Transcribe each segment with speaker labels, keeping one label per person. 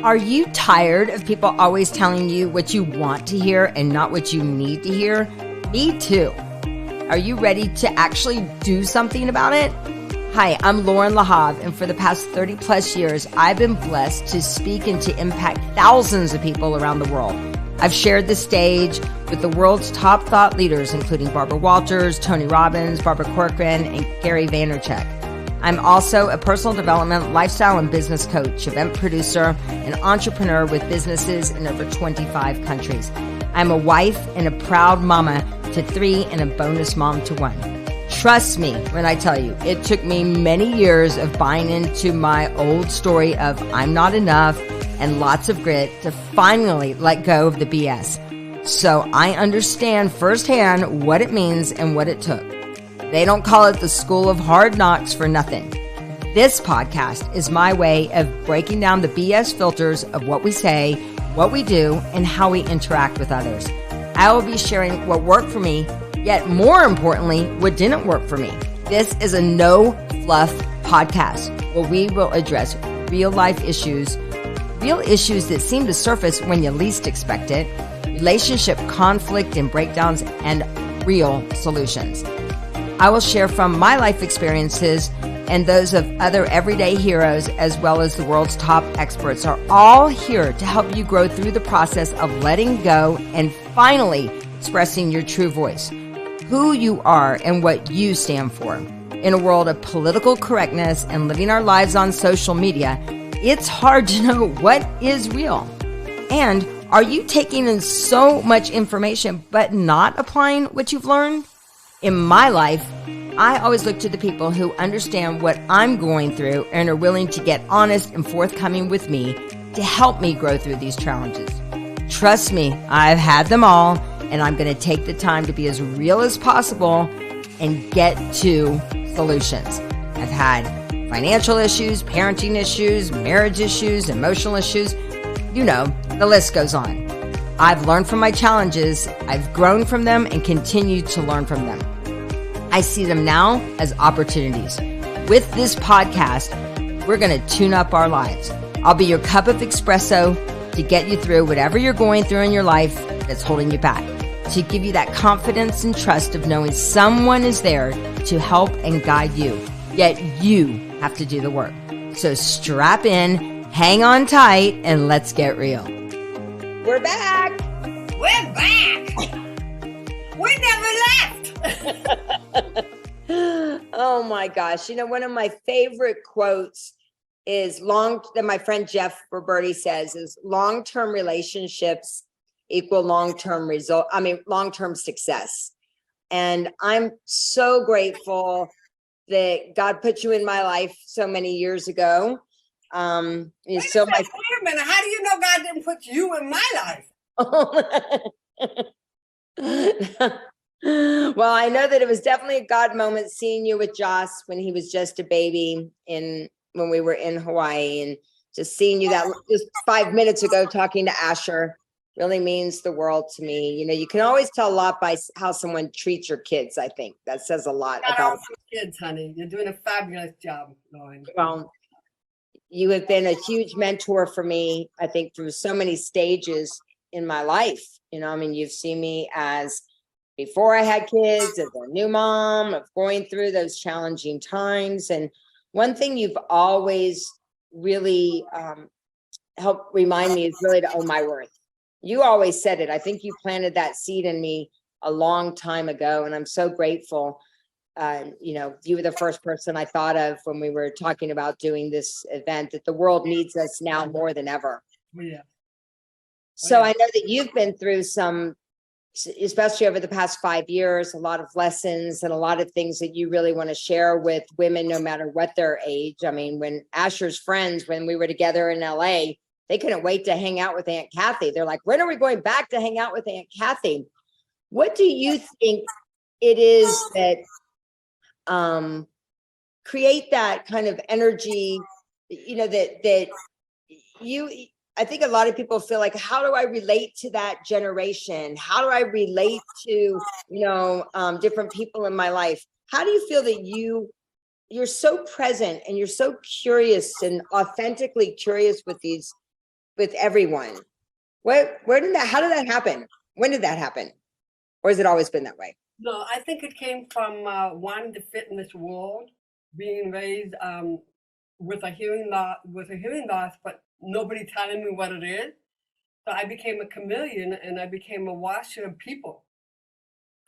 Speaker 1: Are you tired of people always telling you what you want to hear and not what you need to hear? Me too. Are you ready to actually do something about it? Hi, I'm Loren Lahav, and for the past 30 plus years, I've been blessed to speak and to impact thousands of people around the world. I've shared the stage with the world's top thought leaders, including Barbara Walters, Tony Robbins, Barbara Corcoran, and Gary Vaynerchuk. I'm also a personal development, lifestyle, and business coach, event producer, and entrepreneur with businesses in over 25 countries. I'm a wife and a proud mama to 3 and a bonus mom to 1. Trust me when I tell you, it took me many years of buying into my old story of I'm not enough and lots of grit to finally let go of the BS. So I understand firsthand what it means and what it took. They don't call it the school of hard knocks for nothing. This podcast is my way of breaking down the BS filters of what we say, what we do, and how we interact with others. I will be sharing what worked for me, yet more importantly, what didn't work for me. This is a no fluff podcast where we will address real life issues that seem to surface when you least expect it, relationship conflict and breakdowns, and real solutions. I will share from my life experiences and those of other everyday heroes, as well as the world's top experts, are all here to help you grow through the process of letting go and finally expressing your true voice, who you are and what you stand for. In a world of political correctness and living our lives on social media, it's hard to know what is real. And are you taking in so much information but not applying what you've learned? In my life, I always look to the people who understand what I'm going through and are willing to get honest and forthcoming with me to help me grow through these challenges. Trust me, I've had them all, and I'm going to take the time to be as real as possible and get to solutions. I've had financial issues, parenting issues, marriage issues, emotional issues. You know, the list goes on. I've learned from my challenges, I've grown from them, and continue to learn from them. I see them now as opportunities. With this podcast, we're going to tune up our lives. I'll be your cup of espresso to get you through whatever you're going through in your life that's holding you back, to give you that confidence and trust of knowing someone is there to help and guide you, yet you have to do the work. So strap in, hang on tight, and let's get real. We're back.
Speaker 2: We're back. We never left.
Speaker 1: Oh my gosh. You know, one of my favorite quotes is that my friend Jeff Roberti says is long-term relationships equal long-term success. And I'm so grateful that God put you in my life so many years ago.
Speaker 2: Wait a minute, how do you know God didn't put you in my life?
Speaker 1: Well, I know that it was definitely a God moment seeing you with Joss when he was just a baby when we were in Hawaii, and just seeing you just 5 minutes ago talking to Asher really means the world to me. You know, you can always tell a lot by how someone treats your kids. I think that says a lot about
Speaker 2: kids, honey. You're doing a fabulous job, Loren.
Speaker 1: Well, you have been a huge mentor for me, I think, through so many stages in my life. You know, I mean, you've seen me as before I had kids, as a new mom, of going through those challenging times. And one thing you've always really helped remind me is really to own my worth. You always said it. I think you planted that seed in me a long time ago. And I'm so grateful. You know, you were the first person I thought of when we were talking about doing this event, that the world needs us now more than ever.
Speaker 2: Yeah.
Speaker 1: So I know that you've been through some, especially over the past 5 years, a lot of lessons and a lot of things that you really want to share with women, no matter what their age. I mean, when Asher's friends, when we were together in LA, they couldn't wait to hang out with Aunt Kathy. They're like, when are we going back to hang out with Aunt Kathy? What do you think it is that create that kind of energy, you know, that you, I think a lot of people feel like, how do I relate to that generation? How do I relate to, you know, different people in my life? How do you feel that you you're so present and you're so curious and authentically curious with everyone. How did that happen? When did that happen? Or has it always been that way?
Speaker 2: No, I think it came from wanting to fit in this world, being raised with a hearing loss, but nobody telling me what it is. So I became a chameleon and I became a washer of people.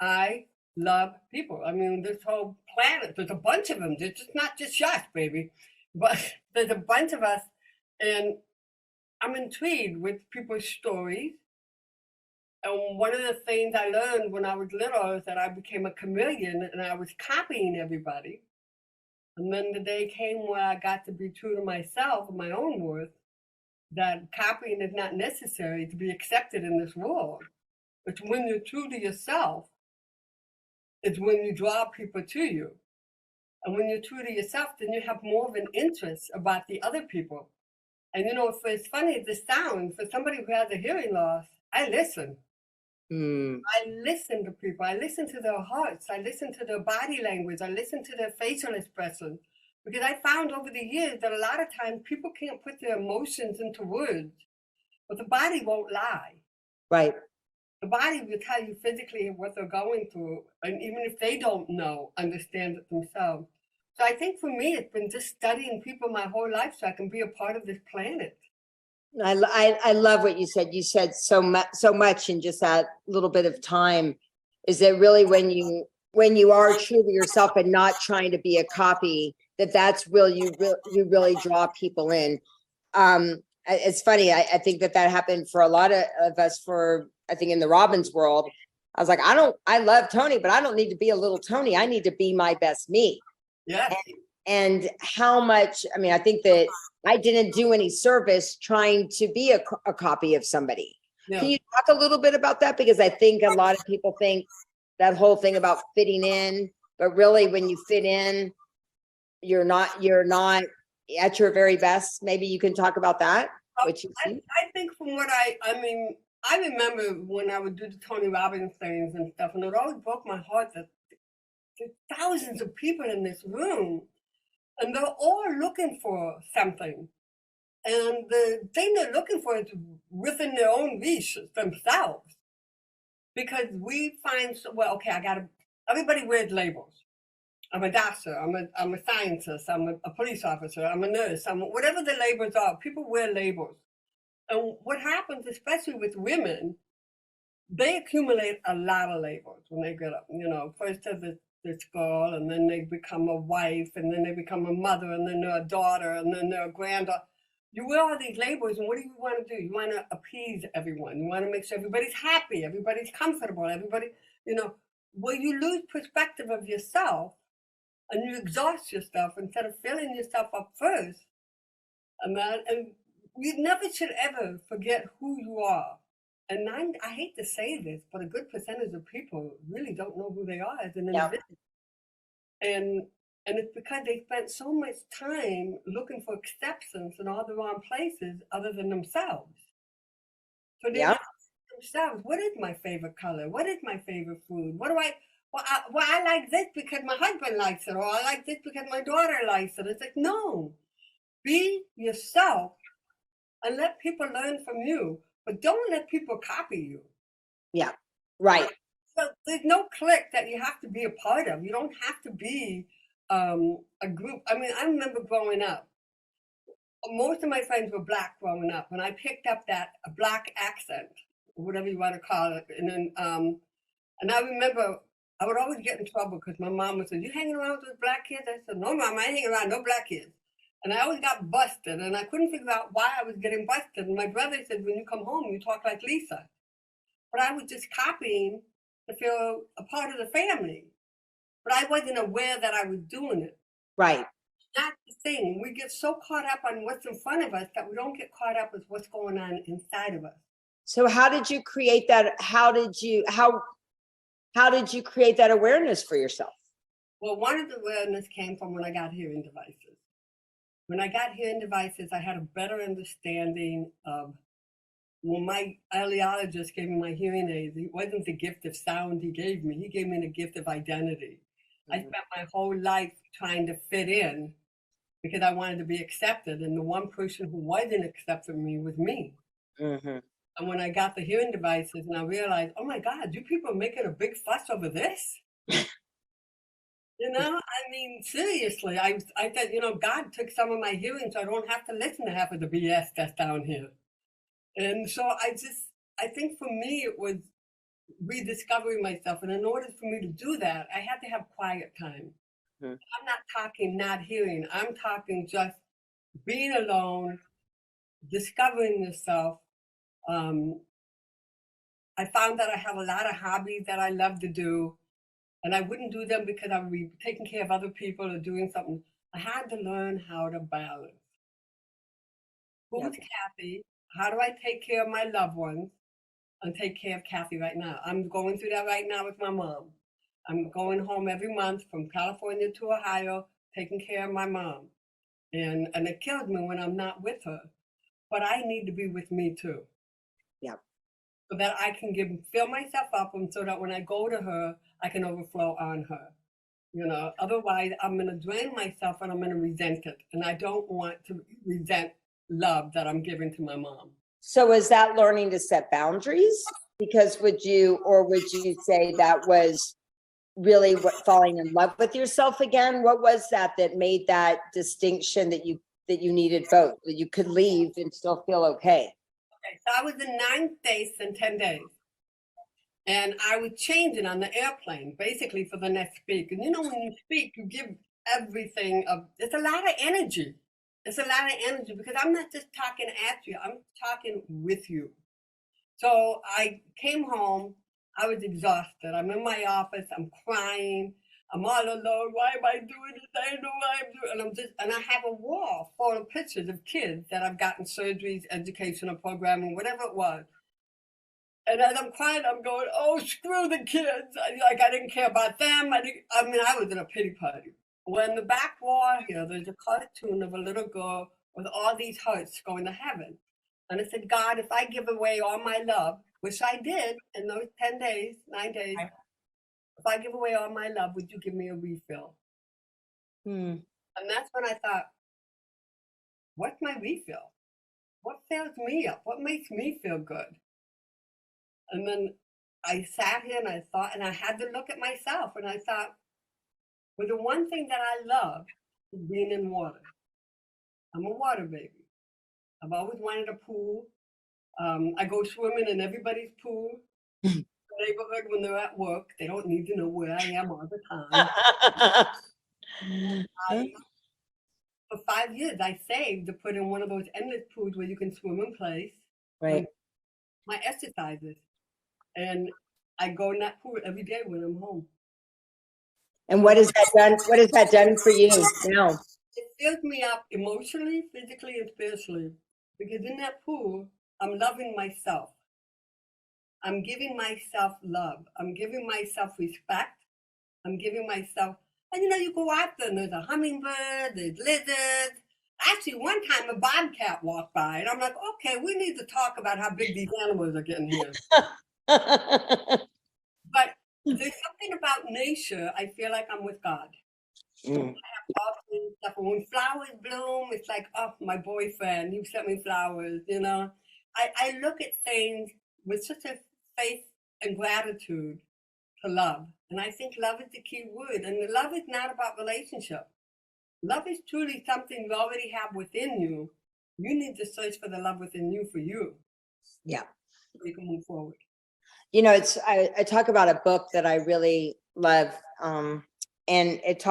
Speaker 2: I love people. I mean, this whole planet, there's a bunch of them. It's just not just us, baby, but there's a bunch of us. And I'm intrigued with people's stories. And one of the things I learned when I was little is that I became a chameleon and I was copying everybody. And then the day came where I got to be true to myself and my own worth, that copying is not necessary to be accepted in this world. But when you're true to yourself, it's when you draw people to you. And when you're true to yourself, then you have more of an interest about the other people. And it's funny as it sounds, for somebody who has a hearing loss, I listen. I listen to people. I listen to their hearts. I listen to their body language. I listen to their facial expression. Because I found over the years that a lot of times people can't put their emotions into words, but the body won't lie.
Speaker 1: Right.
Speaker 2: The body will tell you physically what they're going through, and even if they don't know, understand it themselves. So I think for me, it's been just studying people my whole life so I can be a part of this planet.
Speaker 1: I love what you said. You said so much in just that little bit of time. Is that really when you are true to yourself and not trying to be a copy, that's really you really draw people in. It's funny. I think that happened for a lot of us. I think in the Robbins world, I was like, I love Tony, but I don't need to be a little Tony. I need to be my best me.
Speaker 2: Yeah.
Speaker 1: And how much, I mean, I think that I didn't do any service trying to be a copy of somebody. Yeah. Can you talk a little bit about that? Because I think a lot of people think that whole thing about fitting in, but really when you fit in, you're not at your very best. Maybe you can talk about that.
Speaker 2: I think from what I remember when I would do the Tony Robbins things and stuff, and it always broke my heart that there's thousands of people in this room and they're all looking for something. And the thing they're looking for is within their own reach themselves. Because we find, everybody wears labels. I'm a doctor, I'm a scientist, I'm a police officer, I'm a nurse, whatever the labels are, people wear labels. And what happens, especially with women, they accumulate a lot of labels when they get up. First they're this girl, and then they become a wife, and then they become a mother, and then they're a daughter, and then they're a granddaughter. You wear all these labels, and what do you want to do? You want to appease everyone. You want to make sure everybody's happy, everybody's comfortable, well, you lose perspective of yourself, and you exhaust yourself instead of filling yourself up first. And you never should ever forget who you are. And I hate to say this, but a good percentage of people really don't know who they are as an individual. And it's because they spent so much time looking for acceptance in all the wrong places other than themselves. So they ask themselves, what is my favorite color? What is my favorite food? I like this because my husband likes it, or I like this because my daughter likes it. It's like, no, be yourself and let people learn from you, but don't let people copy you.
Speaker 1: Yeah, right.
Speaker 2: So there's no clique that you have to be a part of. You don't have to be a group. I mean, I remember growing up, most of my friends were Black growing up, and I picked up that Black accent, whatever you want to call it. And then, and I remember I would always get in trouble because my mom would say, "You hanging around with those Black kids?" I said, "No, Mom, I ain't hanging around no Black kids." And I always got busted, and I couldn't figure out why I was getting busted. And my brother said, "When you come home, you talk like Lisa." But I was just copying to feel a part of the family. But I wasn't aware that I was doing it.
Speaker 1: Right.
Speaker 2: That's the thing. We get so caught up on what's in front of us that we don't get caught up with what's going on inside of us.
Speaker 1: So how did you create that? How did you create that awareness for yourself?
Speaker 2: Well, one of the awareness came from when I got hearing devices. When I got hearing devices, I had a better understanding of when my audiologist gave me my hearing aids. It wasn't the gift of sound he gave me the gift of identity. I spent my whole life trying to fit in because I wanted to be accepted. And the one person who wasn't accepting me was me.
Speaker 1: Mm-hmm.
Speaker 2: And when I got the hearing devices and I realized, oh my God, you people are making a big fuss over this? You know, I mean, seriously, I said, you know, God took some of my hearing so I don't have to listen to half of the BS that's down here. And so I think for me, it was rediscovering myself. And in order for me to do that, I had to have quiet time.
Speaker 1: Mm-hmm.
Speaker 2: I'm not talking not hearing. I'm talking just being alone, discovering yourself. I found that I have a lot of hobbies that I love to do, and I wouldn't do them because I would be taking care of other people or doing something. I had to learn how to balance. Who's Kathy? How do I take care of my loved ones and take care of Kathy right now? I'm going through that right now with my mom. I'm going home every month from California to Ohio, taking care of my mom. And it kills me when I'm not with her. But I need to be with me too.
Speaker 1: Yep.
Speaker 2: So that I can fill myself up and so that when I go to her, I can overflow on her. You know, otherwise I'm going to drain myself and I'm going to resent it. And I don't want to resent love that I'm giving to my mom.
Speaker 1: So is that learning to set boundaries? Because would you say that was really what, falling in love with yourself again? What was that made that distinction that you needed both, that you could leave and still feel okay?
Speaker 2: Okay, so I was in 9 states in 10 days. And I was changing on the airplane, basically for the next speak. And you know, when you speak, you give everything it's a lot of energy. It's a lot of energy because I'm not just talking at you, I'm talking with you. So I came home, I was exhausted. I'm in my office, I'm crying, I'm all alone. Why am I doing this? I don't know why I'm doing it. And I have a wall full of pictures of kids that I've gotten surgeries, educational programming, whatever it was. And as I'm crying, I'm going, oh, screw the kids. I didn't care about them. I was in a pity party. Well, in the back wall here, there's a cartoon of a little girl with all these hearts going to heaven. And I said, God, if I give away all my love, which I did in those 9 days, if I give away all my love, would you give me a refill? And that's when I thought, what's my refill? What fills me up? What makes me feel good? And then I sat here and I thought, and I had to look at myself and I thought, well, the one thing that I love is being in water. I'm a water baby. I've always wanted a pool. I go swimming in everybody's pool. The neighborhood when they're at work, they don't need to know where I am all the time. For 5 years, I saved to put in one of those endless pools where you can swim in place.
Speaker 1: Right.
Speaker 2: My exercises. And I go in that pool every day when I'm home.
Speaker 1: And what has that done? What has that done for you now?
Speaker 2: It fills me up emotionally, physically, and spiritually. Because in that pool, I'm loving myself. I'm giving myself love. I'm giving myself respect. I'm giving myself, and you know, you go out there and there's a hummingbird, there's lizards. Actually, one time a bobcat walked by and I'm like, okay, we need to talk about how big these animals are getting here. But there's something about nature, I feel like I'm with God. I have all this stuff. And when flowers bloom, it's like, oh, my boyfriend, you sent me flowers, you know. I look at things with such a faith and gratitude to love. And I think love is the key word. And love is not about relationship. Love is truly something you already have within you. You need to search for the love within you for you.
Speaker 1: Yeah.
Speaker 2: So you can move forward.
Speaker 1: You know, I talk about a book that I really love. And it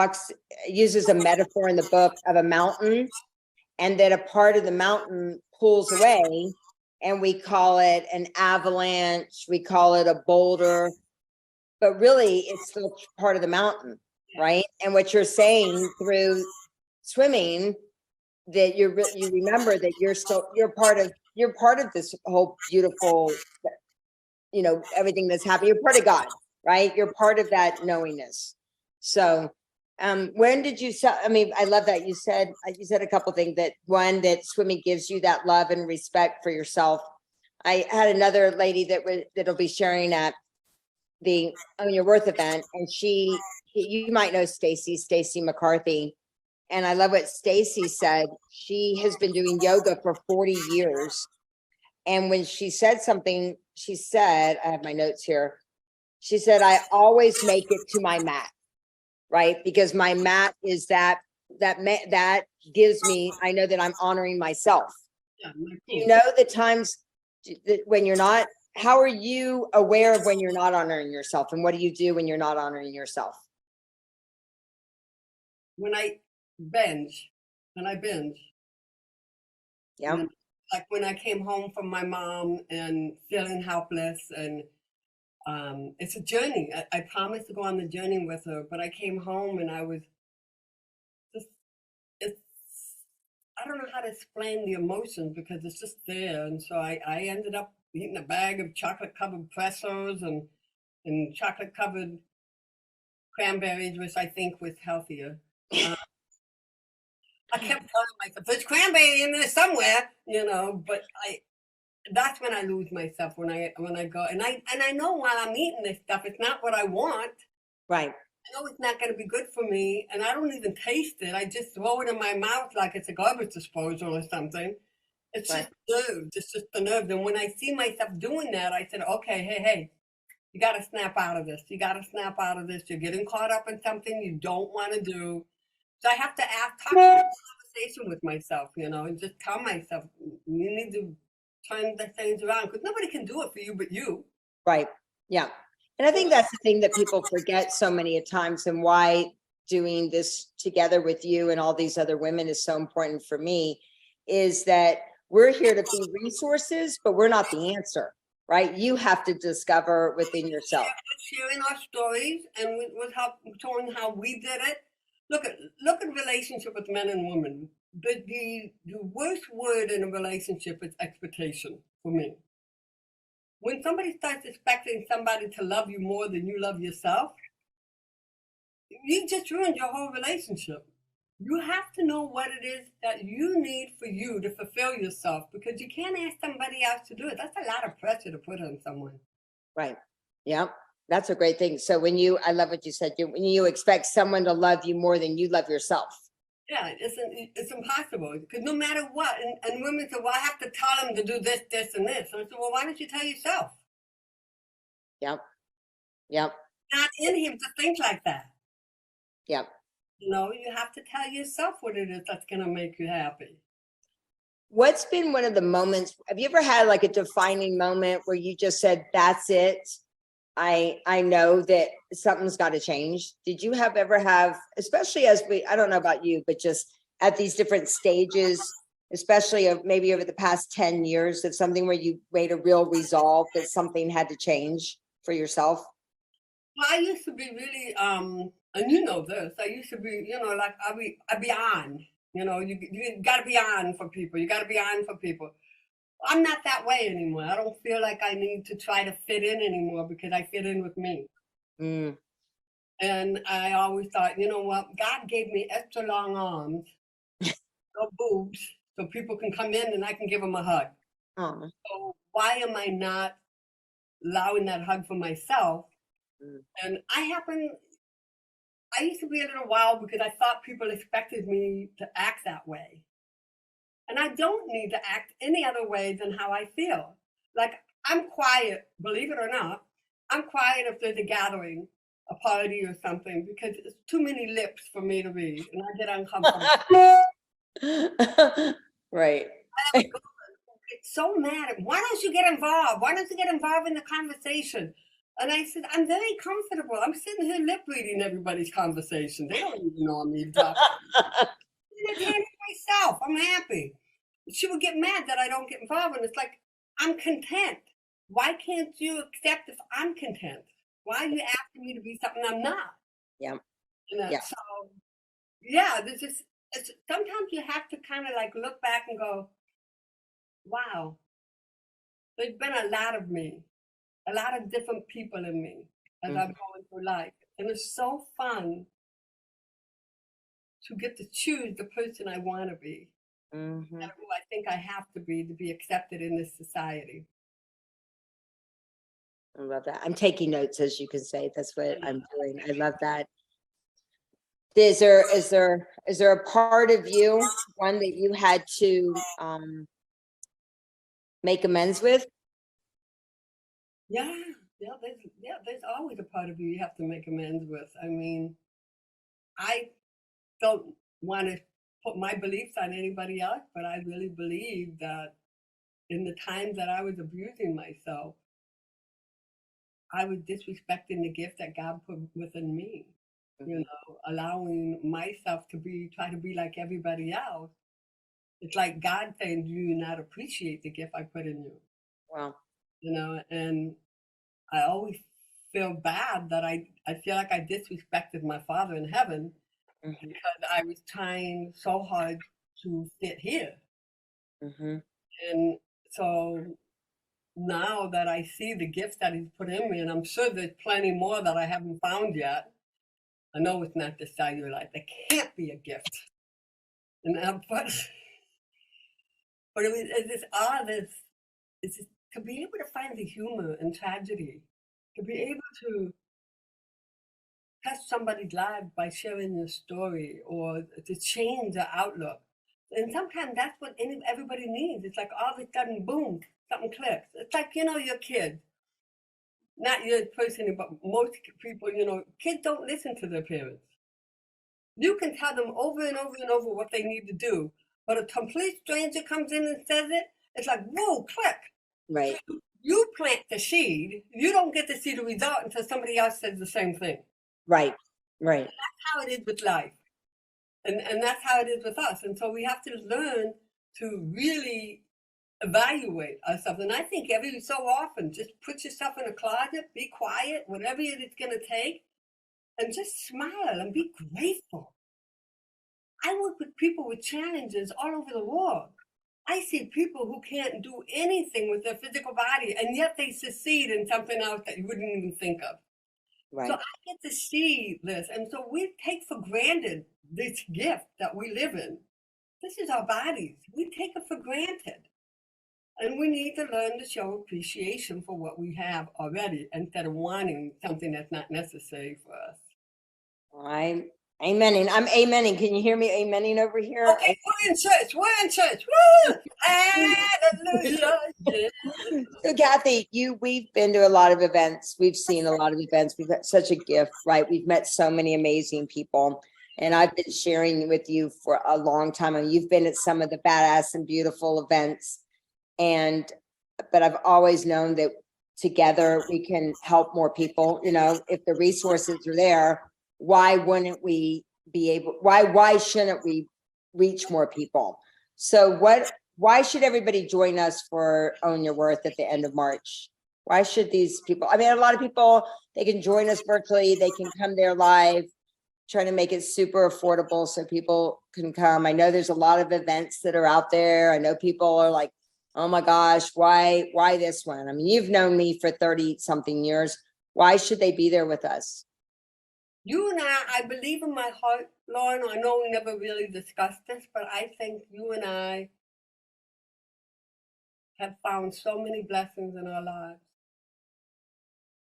Speaker 1: uses a metaphor in the book of a mountain, and that a part of the mountain pulls away, and we call it an avalanche, we call it a boulder, but really it's still part of the mountain, right? And what you're saying through swimming, that you remember that you're part of this whole beautiful, you know, everything that's happening. You're part of God, right? You're part of that knowingness. So when did you I mean, I love that you said a couple things. That one, that swimming gives you that love and respect for yourself. I had another lady that'll be sharing at the Own Your Worth event, and you might know Stacy McCarthy. And I love what Stacy said. She has been doing yoga for 40 years. And when she said something, she said, I have my notes here. She said, I always make it to my mat, right? Because my mat is that gives me, I know that I'm honoring myself.
Speaker 2: Yeah,
Speaker 1: You know, the times when you're not, how are you aware of when you're not honoring yourself? And what do you do when you're not honoring yourself?
Speaker 2: When I binge.
Speaker 1: Yeah.
Speaker 2: Like when I came home from my mom and feeling helpless, and it's a journey. I promised to go on the journey with her, but I came home and I was just, it's, I don't know how to explain the emotions because it's just there. And so I ended up eating a bag of chocolate covered pretzels and chocolate covered cranberries, which I think was healthier. I kept telling myself, there's cranberry in there somewhere, but that's when I lose myself, when I go, and I know while I'm eating this stuff, it's not what I want.
Speaker 1: Right.
Speaker 2: I know it's not going to be good for me, and I don't even taste it. I just throw it in my mouth like it's a garbage disposal or something. It's
Speaker 1: Right.
Speaker 2: just nerves. It's just the nerves. And when I see myself doing that, I said, okay, hey, you got to snap out of this. You got to snap out of this. You're getting caught up in something you don't want to do. So I have to talk to a conversation with myself, and just tell myself, you need to turn the things around because nobody can do it for you but you.
Speaker 1: Right. Yeah. And I think that's the thing that people forget so many times, and why doing this together with you and all these other women is so important for me, is that we're here to be resources, but we're not the answer, right? You have to discover within yourself.
Speaker 2: Sharing our stories and with showing how we did it. Look at relationship with men and women. The worst word in a relationship is expectation for me. When somebody starts expecting somebody to love you more than you love yourself, you just ruined your whole relationship. You have to know what it is that you need for you to fulfill yourself, because you can't ask somebody else to do it. That's a lot of pressure to put on someone.
Speaker 1: Right. Yeah. That's a great thing. So I love what you said, when you expect someone to love you more than you love yourself.
Speaker 2: Yeah, it's impossible, because no matter what, and women say, well, I have to tell him to do this, this, and this. And I said, well, why don't you tell yourself?
Speaker 1: Yep. Yep.
Speaker 2: Not in him to think like that.
Speaker 1: Yep.
Speaker 2: You have to tell yourself what it is that's going to make you happy.
Speaker 1: What's been one of the moments, have you ever had like a defining moment where you just said, that's it? I know that something's got to change. Did you ever have, especially I don't know about you, but just at these different stages, especially of maybe over the past 10 years, of something where you made a real resolve that something had to change for yourself?
Speaker 2: Well, I used to be really, and you know this, I used to be, like I'd be on, you got to be on for people. You got to be on for people. I'm not that way anymore. I don't feel like I need to try to fit in anymore, because I fit in with me.
Speaker 1: Mm.
Speaker 2: And I always thought, you know what? God gave me extra long arms, no boobs, so people can come in and I can give them a hug.
Speaker 1: Oh.
Speaker 2: So why am I not allowing that hug for myself?
Speaker 1: Mm.
Speaker 2: And I used to be a little wild because I thought people expected me to act that way. And I don't need to act any other way than how I feel. Like, I'm quiet, believe it or not. I'm quiet if there's a gathering, a party or something, because it's too many lips for me to read, and I get uncomfortable.
Speaker 1: Right.
Speaker 2: I get so mad. Why don't you get involved? Why don't you get involved in the conversation? And I said, I'm very comfortable. I'm sitting here lip reading everybody's conversation. They don't even know I'm even talking. I can't hear myself. I'm happy. She would get mad that I don't get involved, and it's like, I'm content. Why can't you accept if I'm content? Why are you asking me to be something I'm not?
Speaker 1: Yeah.
Speaker 2: Yeah. So yeah, sometimes you have to kind of like look back and go, wow, there's been a lot of me, a lot of different people in me as I'm going through life. And it's so fun to get to choose the person I want to be. Mm-hmm. Who I think I have to be accepted in this society.
Speaker 1: I love that. I'm taking notes, as you can say. That's what I'm doing. I love that. Is there a part of you, one that you had to make amends with?
Speaker 2: Yeah, there's always a part of you have to make amends with. I mean, I don't want to put my beliefs on anybody else, but I really believe that in the times that I was abusing myself, I was disrespecting the gift that God put within me. You know, allowing myself to try to be like everybody else. It's like God saying, "Do you not appreciate the gift I put in you?"
Speaker 1: Wow.
Speaker 2: You know, and I always feel bad that I feel like I disrespected my Father in heaven because I was trying so hard to fit here. And so now that I see the gifts that He's put in me, and I'm sure there's plenty more that I haven't found yet. I know it's not the cellulite. There can't be a gift. And but it's just odd. It's just to be able to find the humor in tragedy, to be able to touch somebody's life by sharing your story or to change their outlook. And sometimes that's what everybody needs. It's like all of a sudden, boom, something clicks. It's like, your kid, not your person, but most people, kids don't listen to their parents. You can tell them over and over and over what they need to do, but a complete stranger comes in and says it, it's like, whoa, click.
Speaker 1: Right.
Speaker 2: You plant the seed, you don't get to see the result until somebody else says the same thing.
Speaker 1: Right.
Speaker 2: That's how it is with life. And that's how it is with us. And so we have to learn to really evaluate ourselves. And I think every so often, just put yourself in a closet, be quiet, whatever it's going to take, and just smile and be grateful. I work with people with challenges all over the world. I see people who can't do anything with their physical body, and yet they succeed in something else that you wouldn't even think of.
Speaker 1: Right.
Speaker 2: So I get to see this. And so we take for granted this gift that we live in. This is our bodies. We take it for granted. And we need to learn to show appreciation for what we have already instead of wanting something that's not necessary for us.
Speaker 1: I'm amening. I'm amening. Can you hear me amening over here?
Speaker 2: Okay, we're in church. Woo! Hallelujah. Yeah.
Speaker 1: So Kathy, we've been to a lot of events. We've seen a lot of events. We've got such a gift, right? We've met so many amazing people. And I've been sharing with you for a long time. And you've been at some of the badass and beautiful events. But I've always known that together we can help more people. If the resources are there, why wouldn't we be able, why shouldn't we reach more people? So why should everybody join us for Own Your Worth at the end of March? Why should these people, a lot of people, they can join us virtually, they can come there live, trying to make it super affordable so people can come. I know there's a lot of events that are out there. I know people are like, oh my gosh, why this one? You've known me for 30 something years. Why should they be there with us?
Speaker 2: You and I believe in my heart, Loren, I know we never really discussed this, but I think you and I have found so many blessings in our lives.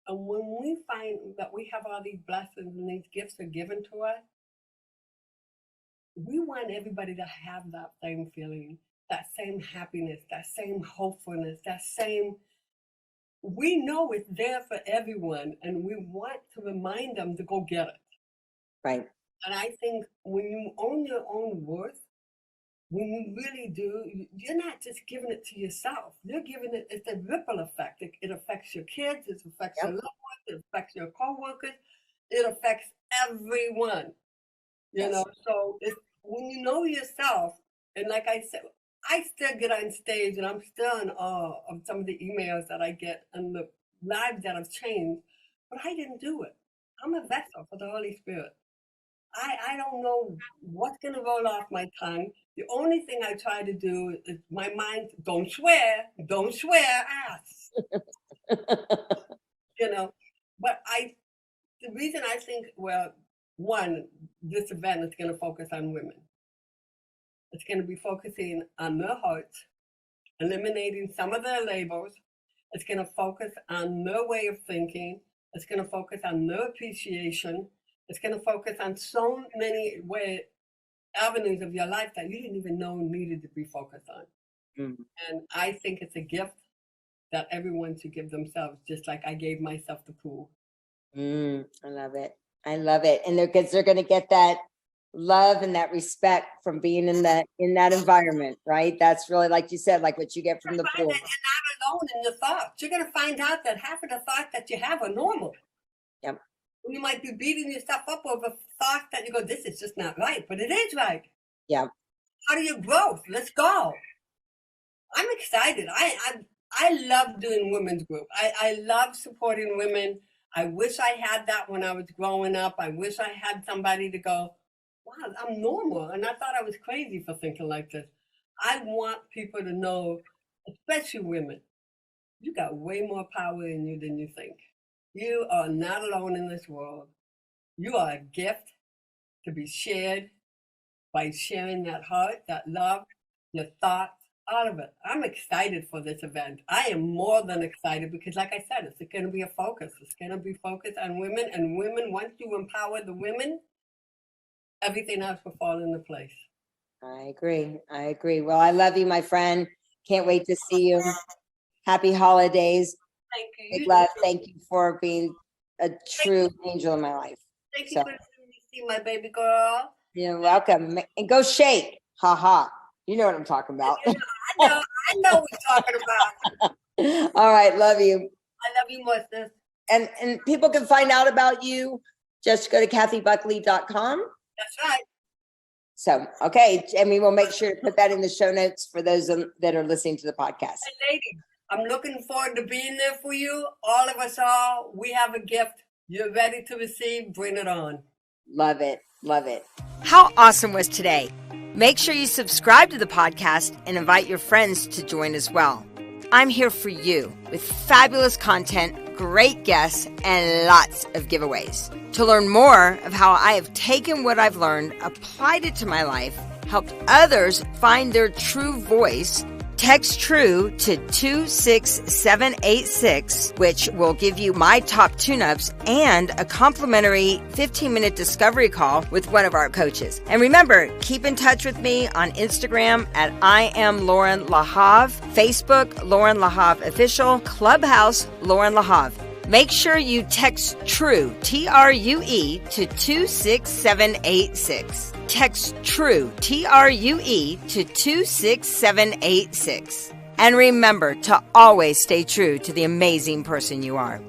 Speaker 2: And when we find that we have all these blessings and these gifts are given to us, we want everybody to have that same feeling, that same happiness, that same hopefulness, we know it's there for everyone, and we want to remind them to go get it.
Speaker 1: Right.
Speaker 2: And I think when you own your own worth, when you really do, you're not just giving it to yourself. You're giving it, it's a ripple effect. It affects your kids, it affects your loved ones, it affects your co-workers, it affects everyone. You know, so when you know yourself, and like I said, I still get on stage and I'm still in awe of some of the emails that I get and the lives that have changed, but I didn't do it. I'm a vessel for the Holy Spirit. I don't know what's going to roll off my tongue. The only thing I try to do is my mind, don't swear, ass. But the reason I think, well, one, this event is going to focus on women. It's going to be focusing on their hearts, eliminating some of their labels, It's going to focus on their way of thinking. It's going to focus on their appreciation. It's going to focus on so many avenues of your life that you didn't even know needed to be focused on. And I think it's a gift that everyone should give themselves, just like I gave myself the pool.
Speaker 1: I love it. I love it. And they're going to get that love and that respect from being in that environment, right? That's really, like you said, like what you get from the pool.
Speaker 2: You're not alone in your thoughts. You're going to find out that half of the thoughts that you have are normal.
Speaker 1: Yep.
Speaker 2: You might be beating yourself up over thoughts that you go, this is just not right, but it is right.
Speaker 1: Yeah.
Speaker 2: How do you grow? Let's go. I'm excited. I love doing women's group. I love supporting women. I wish I had that when I was growing up. I wish I had somebody to go, wow, I'm normal. And I thought I was crazy for thinking like this. I want people to know, especially women, you got way more power in you than you think. You are not alone in this world. You are a gift to be shared by sharing that heart, that love, your thoughts, all of it. I'm excited for this event. I am more than excited because, like I said, it's going to be a focus. It's going to be focused on women. And women, once you empower the women, everything else will fall into place.
Speaker 1: I agree. Well, I love you, my friend. Can't wait to see you. Happy holidays.
Speaker 2: Thank you.
Speaker 1: Big love. Thank you for being a true angel in my life.
Speaker 2: Thank you for letting me see my baby girl.
Speaker 1: You're welcome. And go shake. Ha ha. You know what I'm talking about.
Speaker 2: I know what you're talking about.
Speaker 1: All right. Love you.
Speaker 2: I love you more, sis.
Speaker 1: And people can find out about you. Just go to kathybuckley.com.
Speaker 2: That's right.
Speaker 1: So, okay. And we will make sure to put that in the show notes for those that are listening to the podcast.
Speaker 2: Hey, ladies, I'm looking forward to being there for you. All of us are. We have a gift. You're ready to receive. Bring it on.
Speaker 1: Love it. Love it. How awesome was today? Make sure you subscribe to the podcast and invite your friends to join as well. I'm here for you with fabulous content, great guests, and lots of giveaways. To learn more of how I have taken what I've learned, applied it to my life, helped others find their true voice, text TRUE to 26786, which will give you my top tune-ups and a complimentary 15-minute discovery call with one of our coaches. And remember, keep in touch with me on Instagram at I am Loren Lahav, Facebook Loren Lahav Official, Clubhouse Loren Lahav. Make sure you text TRUE, TRUE, to 26786. Text TRUE, TRUE, to 26786. And remember to always stay true to the amazing person you are.